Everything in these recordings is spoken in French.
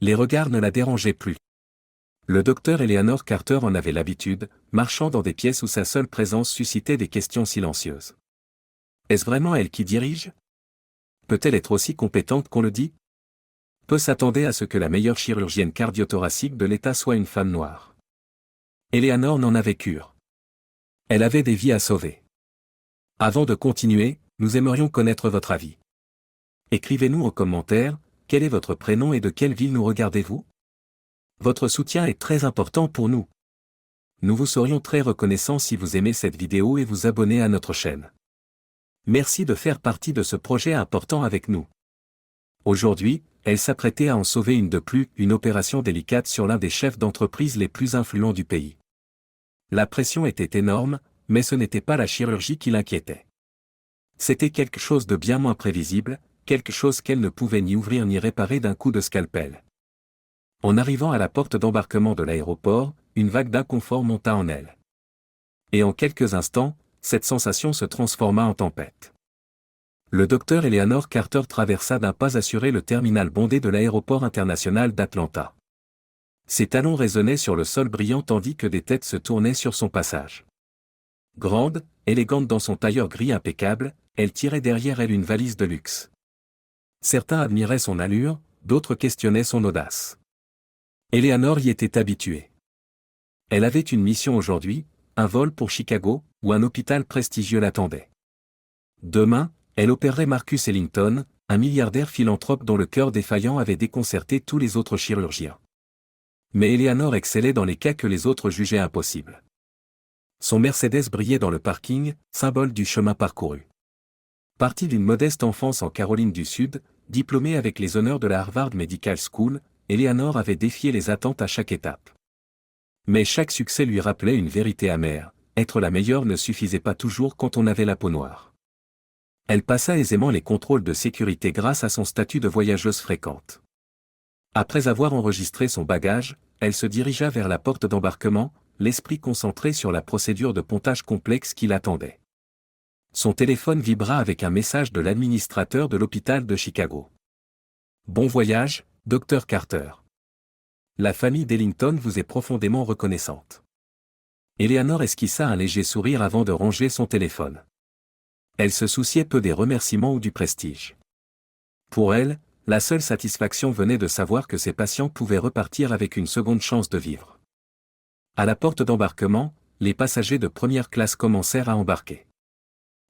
Les regards ne la dérangeaient plus. Le docteur Eleanor Carter en avait l'habitude, marchant dans des pièces où sa seule présence suscitait des questions silencieuses. Est-ce vraiment elle qui dirige? Peut-elle être aussi compétente qu'on le dit? Peu s'attendaient à ce que la meilleure chirurgienne cardiothoracique de l'État soit une femme noire. Eleanor n'en avait cure. Elle avait des vies à sauver. Avant de continuer, nous aimerions connaître votre avis. Écrivez-nous en commentaire, quel est votre prénom et de quelle ville nous regardez-vous? Votre soutien est très important pour nous. Nous vous serions très reconnaissants si vous aimez cette vidéo et vous abonnez à notre chaîne. Merci de faire partie de ce projet important avec nous. Aujourd'hui, elle s'apprêtait à en sauver une de plus, une opération délicate sur l'un des chefs d'entreprise les plus influents du pays. La pression était énorme, mais ce n'était pas la chirurgie qui l'inquiétait. C'était quelque chose de bien moins prévisible, quelque chose qu'elle ne pouvait ni ouvrir ni réparer d'un coup de scalpel. En arrivant à la porte d'embarquement de l'aéroport, une vague d'inconfort monta en elle. Et en quelques instants, cette sensation se transforma en tempête. Le docteur Eleanor Carter traversa d'un pas assuré le terminal bondé de l'aéroport international d'Atlanta. Ses talons résonnaient sur le sol brillant tandis que des têtes se tournaient sur son passage. Grande, élégante dans son tailleur gris impeccable, elle tirait derrière elle une valise de luxe. Certains admiraient son allure, d'autres questionnaient son audace. Eleanor y était habituée. Elle avait une mission aujourd'hui, un vol pour Chicago, où un hôpital prestigieux l'attendait. Demain, elle opérerait Marcus Ellington, un milliardaire philanthrope dont le cœur défaillant avait déconcerté tous les autres chirurgiens. Mais Eleanor excellait dans les cas que les autres jugeaient impossibles. Son Mercedes brillait dans le parking, symbole du chemin parcouru. Partie d'une modeste enfance en Caroline du Sud, diplômée avec les honneurs de la Harvard Medical School, Eleanor avait défié les attentes à chaque étape. Mais chaque succès lui rappelait une vérité amère, être la meilleure ne suffisait pas toujours quand on avait la peau noire. Elle passa aisément les contrôles de sécurité grâce à son statut de voyageuse fréquente. Après avoir enregistré son bagage, elle se dirigea vers la porte d'embarquement, l'esprit concentré sur la procédure de pontage complexe qui l'attendait. Son téléphone vibra avec un message de l'administrateur de l'hôpital de Chicago. Bon voyage, Dr Carter. La famille d'Ellington vous est profondément reconnaissante. Eleanor esquissa un léger sourire avant de ranger son téléphone. Elle se souciait peu des remerciements ou du prestige. Pour elle, la seule satisfaction venait de savoir que ses patients pouvaient repartir avec une seconde chance de vivre. À la porte d'embarquement, les passagers de première classe commencèrent à embarquer.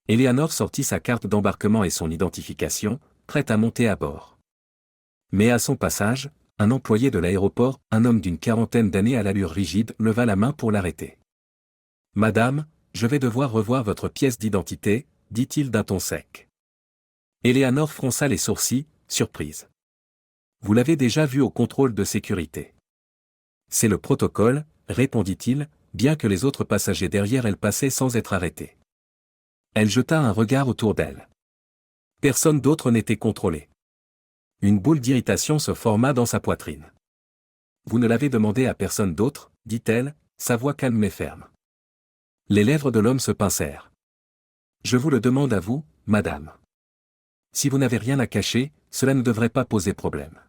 Eleanor sortit sa carte d'embarquement et son identification, prête à monter à bord. Mais à son passage, un employé de l'aéroport, un homme d'une quarantaine d'années à l'allure rigide, leva la main pour l'arrêter. « Madame, je vais devoir revoir votre pièce d'identité, » dit-il d'un ton sec. Eleanor fronça les sourcils, surprise. « Vous l'avez déjà vu au contrôle de sécurité. »« C'est le protocole, » répondit-il, bien que les autres passagers derrière elle passaient sans être arrêtés. Elle jeta un regard autour d'elle. Personne d'autre n'était contrôlé. Une boule d'irritation se forma dans sa poitrine. « Vous ne l'avez demandé à personne d'autre, » dit-elle, sa voix calme mais ferme. Les lèvres de l'homme se pincèrent. « Je vous le demande à vous, madame. Si vous n'avez rien à cacher, cela ne devrait pas poser problème. »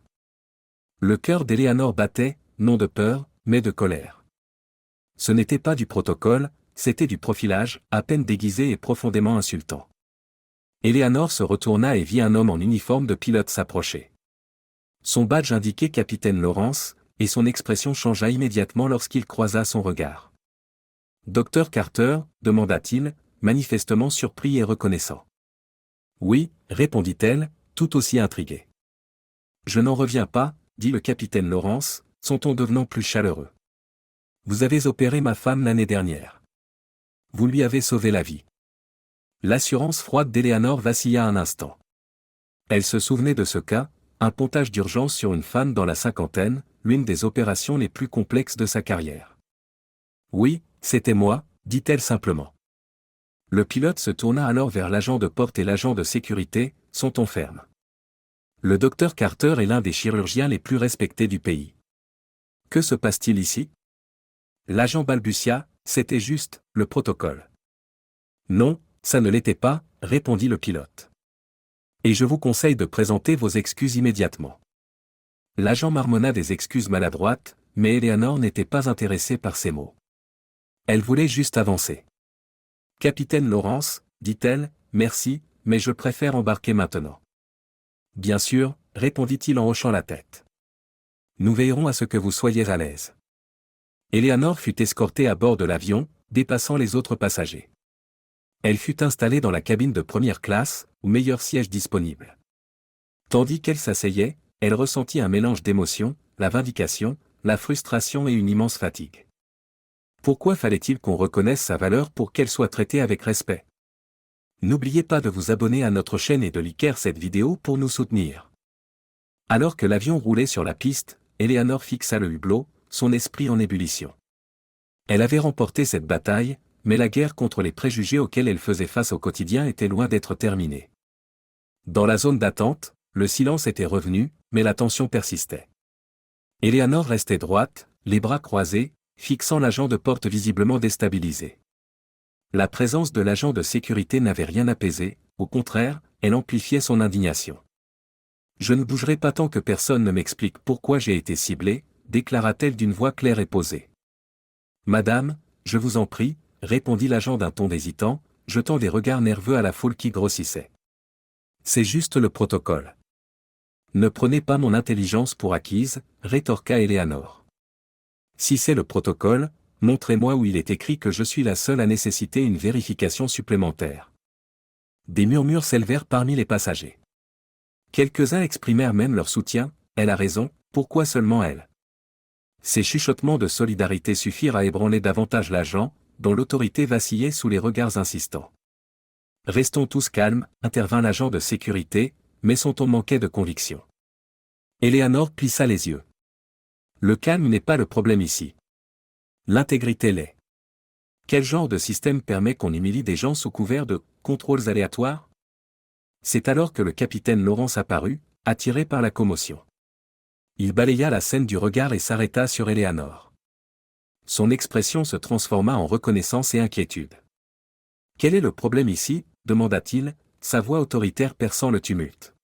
Le cœur d'Eleanor battait, non de peur, mais de colère. Ce n'était pas du protocole, c'était du profilage, à peine déguisé et profondément insultant. Eleanor se retourna et vit un homme en uniforme de pilote s'approcher. Son badge indiquait Capitaine Lawrence, et son expression changea immédiatement lorsqu'il croisa son regard. « Dr Carter » demanda-t-il, manifestement surpris et reconnaissant. « Oui » répondit-elle, tout aussi intriguée. « Je n'en reviens pas » dit le capitaine Lawrence, son ton devenant plus chaleureux. « Vous avez opéré ma femme l'année dernière. Vous lui avez sauvé la vie. » L'assurance froide d'Eleanor vacilla un instant. Elle se souvenait de ce cas, un pontage d'urgence sur une femme dans la cinquantaine, l'une des opérations les plus complexes de sa carrière. « Oui, c'était moi » dit-elle simplement. Le pilote se tourna alors vers l'agent de porte et l'agent de sécurité, son ton ferme. Le docteur Carter est l'un des chirurgiens les plus respectés du pays. Que se passe-t-il ici? L'agent balbutia, c'était juste, le protocole. Non, ça ne l'était pas, répondit le pilote. Et je vous conseille de présenter vos excuses immédiatement. L'agent marmonna des excuses maladroites, mais Eleanor n'était pas intéressée par ces mots. Elle voulait juste avancer. Capitaine Lawrence, dit-elle, merci, mais je préfère embarquer maintenant. Bien sûr, répondit-il en hochant la tête. Nous veillerons à ce que vous soyez à l'aise. Eleanor fut escortée à bord de l'avion, dépassant les autres passagers. Elle fut installée dans la cabine de première classe, au meilleur siège disponible. Tandis qu'elle s'asseyait, elle ressentit un mélange d'émotions, la vindication, la frustration et une immense fatigue. Pourquoi fallait-il qu'on reconnaisse sa valeur pour qu'elle soit traitée avec respect? N'oubliez pas de vous abonner à notre chaîne et de liker cette vidéo pour nous soutenir. Alors que l'avion roulait sur la piste, Eleanor fixa le hublot, son esprit en ébullition. Elle avait remporté cette bataille, mais la guerre contre les préjugés auxquels elle faisait face au quotidien était loin d'être terminée. Dans la zone d'attente, le silence était revenu, mais la tension persistait. Eleanor restait droite, les bras croisés, fixant l'agent de porte visiblement déstabilisé. La présence de l'agent de sécurité n'avait rien apaisé, au contraire, elle amplifiait son indignation. « Je ne bougerai pas tant que personne ne m'explique pourquoi j'ai été ciblée », déclara-t-elle d'une voix claire et posée. « Madame, je vous en prie », répondit l'agent d'un ton hésitant, jetant des regards nerveux à la foule qui grossissait. « C'est juste le protocole. » « Ne prenez pas mon intelligence pour acquise, rétorqua Eleanor. « Si c'est le protocole, montrez-moi où il est écrit que je suis la seule à nécessiter une vérification supplémentaire. » Des murmures s'élevèrent parmi les passagers. Quelques-uns exprimèrent même leur soutien, « Elle a raison, pourquoi seulement elle ?» Ces chuchotements de solidarité suffirent à ébranler davantage l'agent, dont l'autorité vacillait sous les regards insistants. « Restons tous calmes, » intervint l'agent de sécurité, mais son ton manquait de conviction. Eleanor plissa les yeux. Le calme n'est pas le problème ici. L'intégrité l'est. Quel genre de système permet qu'on humilie des gens sous couvert de contrôles aléatoires? C'est alors que le capitaine Lawrence apparut, attiré par la commotion. Il balaya la scène du regard et s'arrêta sur Eleanor. Son expression se transforma en reconnaissance et inquiétude. « Quel est le problème ici ?» demanda-t-il, sa voix autoritaire perçant le tumulte.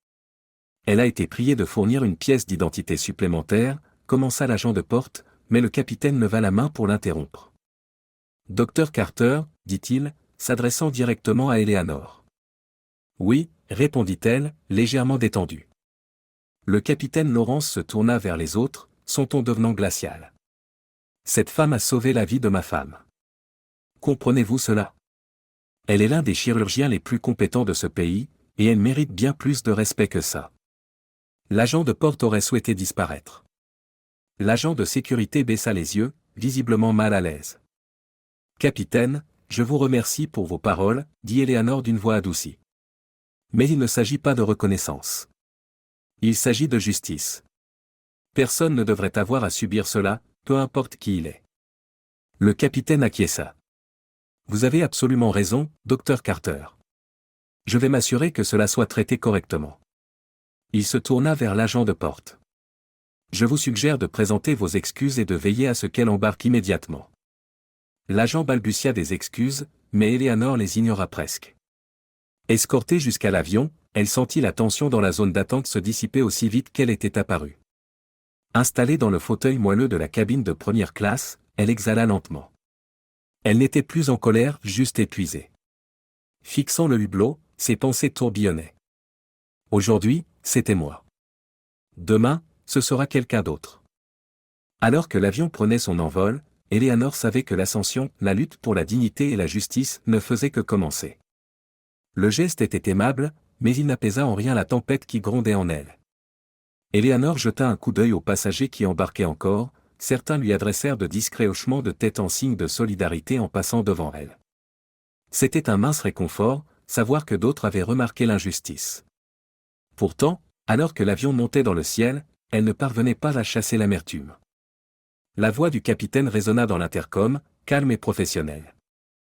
Elle a été priée de fournir une pièce d'identité supplémentaire, commença l'agent de porte, mais le capitaine leva la main pour l'interrompre. « Docteur Carter, dit-il, s'adressant directement à Eleanor. « Oui, répondit-elle, légèrement détendue. Le capitaine Lawrence se tourna vers les autres, son ton devenant glacial. « Cette femme a sauvé la vie de ma femme. Comprenez-vous cela? Elle est l'un des chirurgiens les plus compétents de ce pays, et elle mérite bien plus de respect que ça. » L'agent de porte aurait souhaité disparaître. L'agent de sécurité baissa les yeux, visiblement mal à l'aise. « Capitaine, je vous remercie pour vos paroles, » dit Eleanor d'une voix adoucie. « Mais il ne s'agit pas de reconnaissance. Il s'agit de justice. Personne ne devrait avoir à subir cela, peu importe qui il est. » Le capitaine acquiesça. « Vous avez absolument raison, docteur Carter. Je vais m'assurer que cela soit traité correctement. » Il se tourna vers l'agent de porte. « Je vous suggère de présenter vos excuses et de veiller à ce qu'elle embarque immédiatement. » L'agent balbutia des excuses, mais Eleanor les ignora presque. Escortée jusqu'à l'avion, elle sentit la tension dans la zone d'attente se dissiper aussi vite qu'elle était apparue. Installée dans le fauteuil moelleux de la cabine de première classe, elle exhala lentement. Elle n'était plus en colère, juste épuisée. Fixant le hublot, ses pensées tourbillonnaient. Aujourd'hui, c'était moi. Demain, ce sera quelqu'un d'autre. Alors que l'avion prenait son envol, Eleanor savait que l'ascension, la lutte pour la dignité et la justice ne faisait que commencer. Le geste était aimable, mais il n'apaisa en rien la tempête qui grondait en elle. Eleanor jeta un coup d'œil aux passagers qui embarquaient encore, certains lui adressèrent de discrets hochements de tête en signe de solidarité en passant devant elle. C'était un mince réconfort, savoir que d'autres avaient remarqué l'injustice. Pourtant, alors que l'avion montait dans le ciel, elle ne parvenait pas à chasser l'amertume. La voix du capitaine résonna dans l'intercom, calme et professionnelle.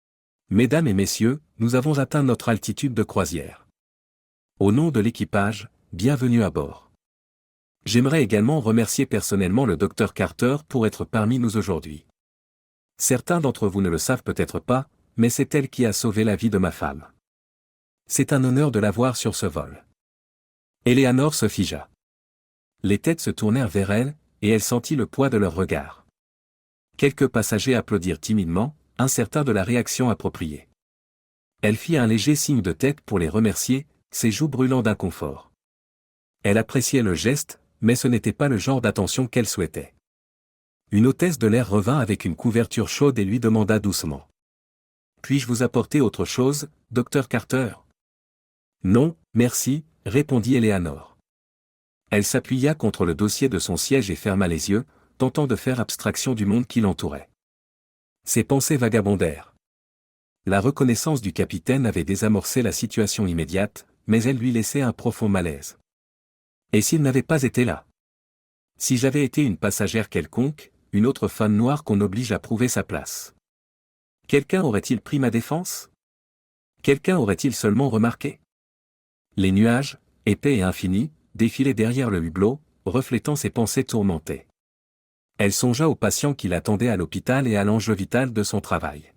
« Mesdames et messieurs, nous avons atteint notre altitude de croisière. Au nom de l'équipage, bienvenue à bord. J'aimerais également remercier personnellement le docteur Carter pour être parmi nous aujourd'hui. Certains d'entre vous ne le savent peut-être pas, mais c'est elle qui a sauvé la vie de ma femme. C'est un honneur de la voir sur ce vol. » Eleanor se figea. Les têtes se tournèrent vers elle, et elle sentit le poids de leurs regards. Quelques passagers applaudirent timidement, incertains de la réaction appropriée. Elle fit un léger signe de tête pour les remercier, ses joues brûlant d'inconfort. Elle appréciait le geste, mais ce n'était pas le genre d'attention qu'elle souhaitait. Une hôtesse de l'air revint avec une couverture chaude et lui demanda doucement. « Puis-je vous apporter autre chose, docteur Carter ?» « Non, merci, » répondit Eleanor. Elle s'appuya contre le dossier de son siège et ferma les yeux, tentant de faire abstraction du monde qui l'entourait. Ses pensées vagabondèrent. La reconnaissance du capitaine avait désamorcé la situation immédiate, mais elle lui laissait un profond malaise. Et s'il n'avait pas été là? Si j'avais été une passagère quelconque, une autre femme noire qu'on oblige à prouver sa place. Quelqu'un aurait-il pris ma défense? Quelqu'un aurait-il seulement remarqué? Les nuages, épais et infinis, défilaient derrière le hublot, reflétant ses pensées tourmentées. Elle songea au patient qui l'attendait à l'hôpital et à l'enjeu vital de son travail.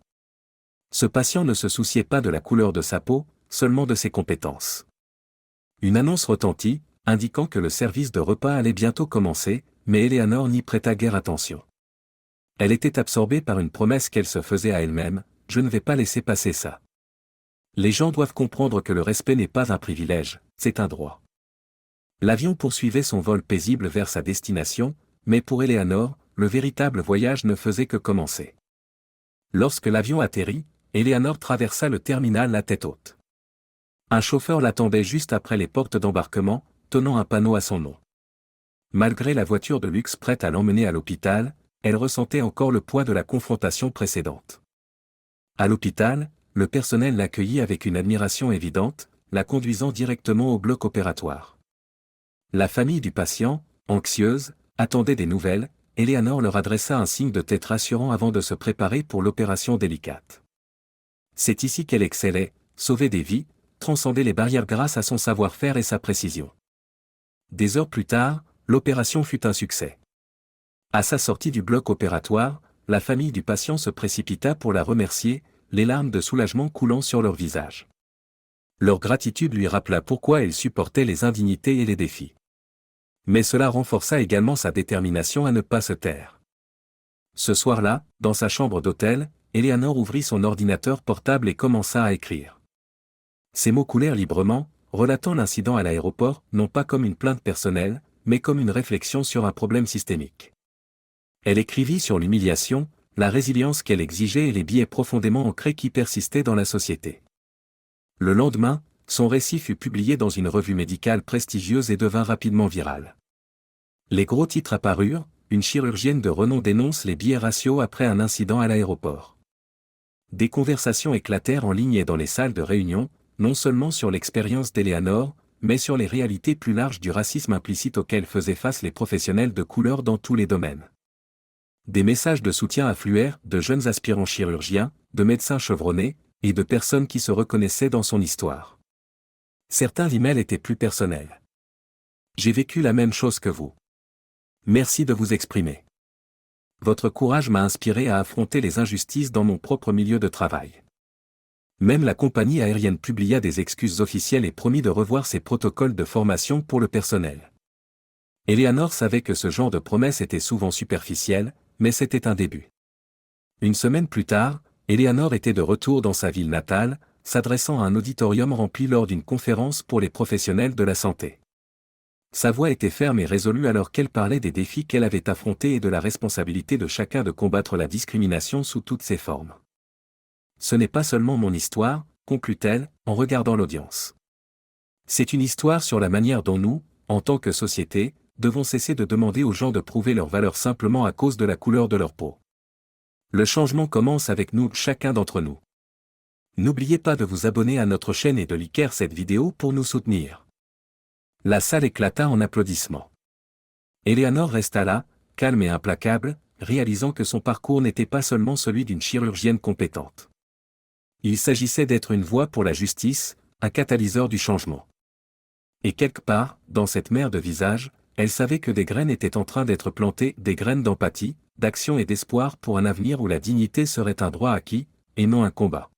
Ce patient ne se souciait pas de la couleur de sa peau, seulement de ses compétences. Une annonce retentit, indiquant que le service de repas allait bientôt commencer, mais Eleanor n'y prêta guère attention. Elle était absorbée par une promesse qu'elle se faisait à elle-même, « Je ne vais pas laisser passer ça. » Les gens doivent comprendre que le respect n'est pas un privilège, c'est un droit. L'avion poursuivait son vol paisible vers sa destination, mais pour Eleanor, le véritable voyage ne faisait que commencer. Lorsque l'avion atterrit, Eleanor traversa le terminal la tête haute. Un chauffeur l'attendait juste après les portes d'embarquement, tenant un panneau à son nom. Malgré la voiture de luxe prête à l'emmener à l'hôpital, elle ressentait encore le poids de la confrontation précédente. À l'hôpital, le personnel l'accueillit avec une admiration évidente, la conduisant directement au bloc opératoire. La famille du patient, anxieuse, attendait des nouvelles, Eleanor leur adressa un signe de tête rassurant avant de se préparer pour l'opération délicate. C'est ici qu'elle excellait, sauver des vies, transcender les barrières grâce à son savoir-faire et sa précision. Des heures plus tard, l'opération fut un succès. À sa sortie du bloc opératoire, la famille du patient se précipita pour la remercier, les larmes de soulagement coulant sur leur visage. Leur gratitude lui rappela pourquoi elle supportait les indignités et les défis. Mais cela renforça également sa détermination à ne pas se taire. Ce soir-là, dans sa chambre d'hôtel, Eleanor ouvrit son ordinateur portable et commença à écrire. Ses mots coulèrent librement, relatant l'incident à l'aéroport, non pas comme une plainte personnelle, mais comme une réflexion sur un problème systémique. Elle écrivit sur l'humiliation, la résilience qu'elle exigeait et les biais profondément ancrés qui persistaient dans la société. Le lendemain, son récit fut publié dans une revue médicale prestigieuse et devint rapidement viral. Les gros titres apparurent, une chirurgienne de renom dénonce les biais raciaux après un incident à l'aéroport. Des conversations éclatèrent en ligne et dans les salles de réunion, non seulement sur l'expérience d'Eleanor, mais sur les réalités plus larges du racisme implicite auquel faisaient face les professionnels de couleur dans tous les domaines. Des messages de soutien affluèrent de jeunes aspirants chirurgiens, de médecins chevronnés, et de personnes qui se reconnaissaient dans son histoire. Certains emails étaient plus personnels. J'ai vécu la même chose que vous. Merci de vous exprimer. Votre courage m'a inspiré à affronter les injustices dans mon propre milieu de travail. Même la compagnie aérienne publia des excuses officielles et promit de revoir ses protocoles de formation pour le personnel. Eleanor savait que ce genre de promesses était souvent superficiel, mais c'était un début. Une semaine plus tard, Eleanor était de retour dans sa ville natale, s'adressant à un auditorium rempli lors d'une conférence pour les professionnels de la santé. Sa voix était ferme et résolue alors qu'elle parlait des défis qu'elle avait affrontés et de la responsabilité de chacun de combattre la discrimination sous toutes ses formes. Ce n'est pas seulement mon histoire, conclut-elle, en regardant l'audience. C'est une histoire sur la manière dont nous, en tant que société, devons cesser de demander aux gens de prouver leur valeur simplement à cause de la couleur de leur peau. Le changement commence avec nous, chacun d'entre nous. N'oubliez pas de vous abonner à notre chaîne et de liker cette vidéo pour nous soutenir. La salle éclata en applaudissements. Eleanor resta là, calme et implacable, réalisant que son parcours n'était pas seulement celui d'une chirurgienne compétente. Il s'agissait d'être une voix pour la justice, un catalyseur du changement. Et quelque part, dans cette mer de visages, elle savait que des graines étaient en train d'être plantées, des graines d'empathie, d'action et d'espoir pour un avenir où la dignité serait un droit acquis, et non un combat.